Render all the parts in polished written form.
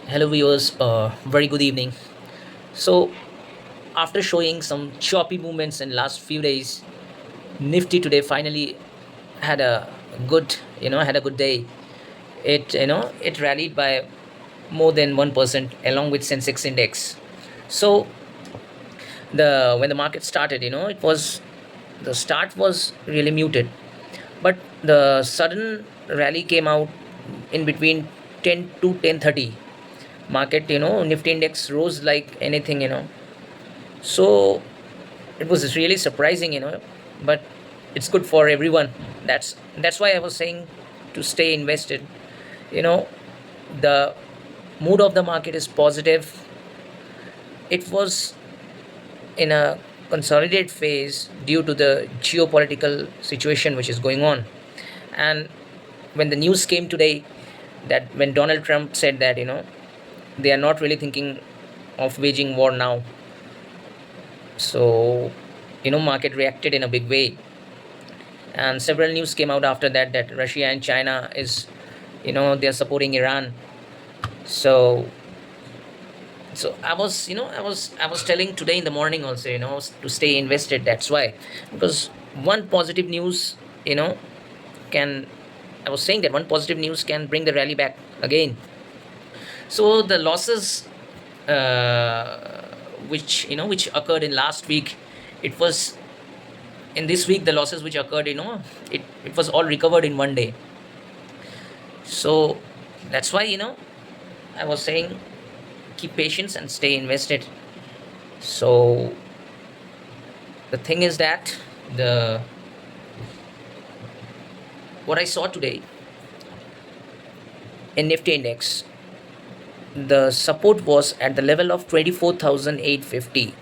Hello viewers, very good evening. So after showing some choppy movements in last few days, Nifty today finally had a had a good day. It rallied by more than 1% along with Sensex index. So the when the market started, the start was really muted, but the sudden rally came out in between 10 to 10:30. Market, Nifty index rose like anything, so it was really surprising, but it's good for everyone. That's why I was saying to stay invested. you know the mood of the market is positive. It was in a consolidated phase due to the geopolitical situation which is going on. And when the news came today, that when Donald Trump said that, they are not really thinking of waging war now, so market reacted in a big way. And several news came out after that, that Russia and China is, they're supporting Iran. So so i was you know i was i was telling today in the morning also, to stay invested. That's why, because one positive news, you know can I was saying that one positive news can bring the rally back again. So the losses, which occurred in last week, it was in this week. The losses which occurred, it was all recovered in one day. So that's why, I was saying, keep patience and stay invested. So the thing is that, the what I saw today in Nifty index, the support was at the level of 24,850,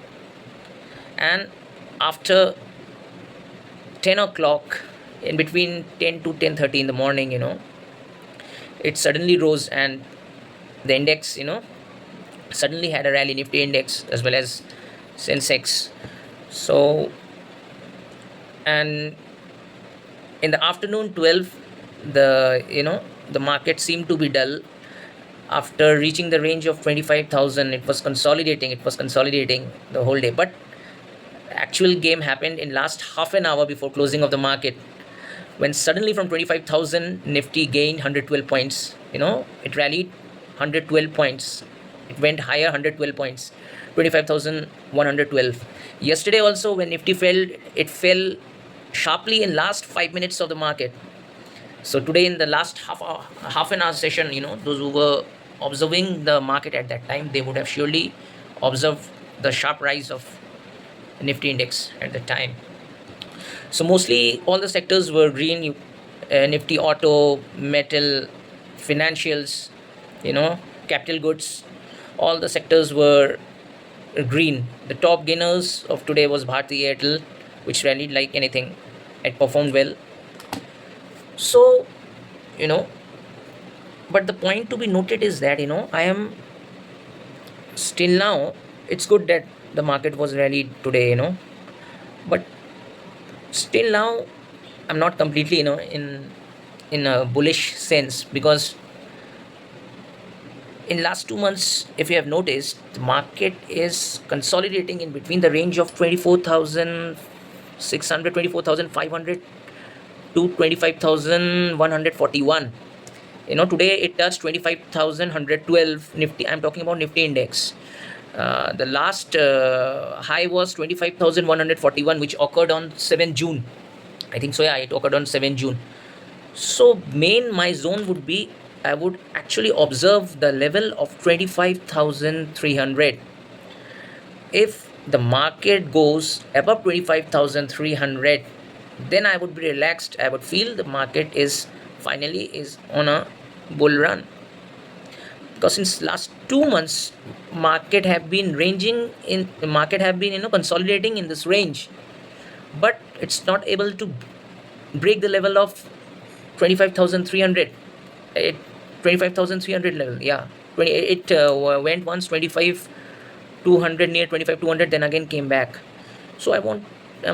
and after 10 o'clock, in between 10 to 10:30 in the morning, it suddenly rose, and the index, suddenly had a rally. Nifty index as well as Sensex. So, and in the afternoon 12, the market seemed to be dull. After reaching the range of 25,000, it was consolidating the whole day. But actual game happened in last half an hour before closing of the market, when suddenly from 25,000, Nifty gained 112 points. It rallied 112 points. It went higher 112 points, 25,112. Yesterday also, when Nifty fell, it fell sharply in last 5 minutes of the market. So today, in the last half an hour session, those who were observing the market at that time, they would have surely observed the sharp rise of Nifty index at the time. So mostly all the sectors were green. Nifty auto, metal, financials, capital goods, all the sectors were green. The top gainers of today was Bharti Airtel, which rallied like anything. It performed well. So, you know, but the point to be noted is that, I am still now, it's good that the market was rallied today, but still now I'm not completely, in a bullish sense, because in last 2 months, if you have noticed, the market is consolidating in between the range of 24,600, 24,500 to 25,141. Today it touched 25,112. Nifty, I'm talking about Nifty index. The last high was 25,141, which occurred on 7 June. I think so, yeah, it occurred on 7 June. So my zone would be, I would actually observe the level of 25,300. If the market goes above 25,300, then I would be relaxed. I would feel the market is on a bull run, because since last 2 months, market have been, consolidating in this range, but it's not able to break the level of 25,300. It 25,300 level, yeah. 20, it went once 25,200, near 25,200, then again came back. So I'm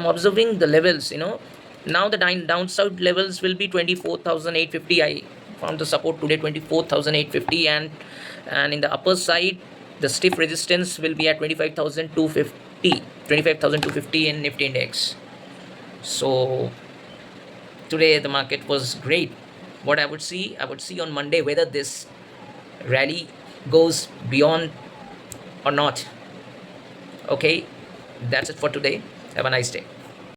observing the levels, now the downside levels will be 24,850. I found the support today 24,850, and and in the upper side the stiff resistance will be at 25,250 in Nifty index. So today the market was great. What I would see on Monday whether this rally goes beyond or not. Okay, that's it for today. Have a nice day.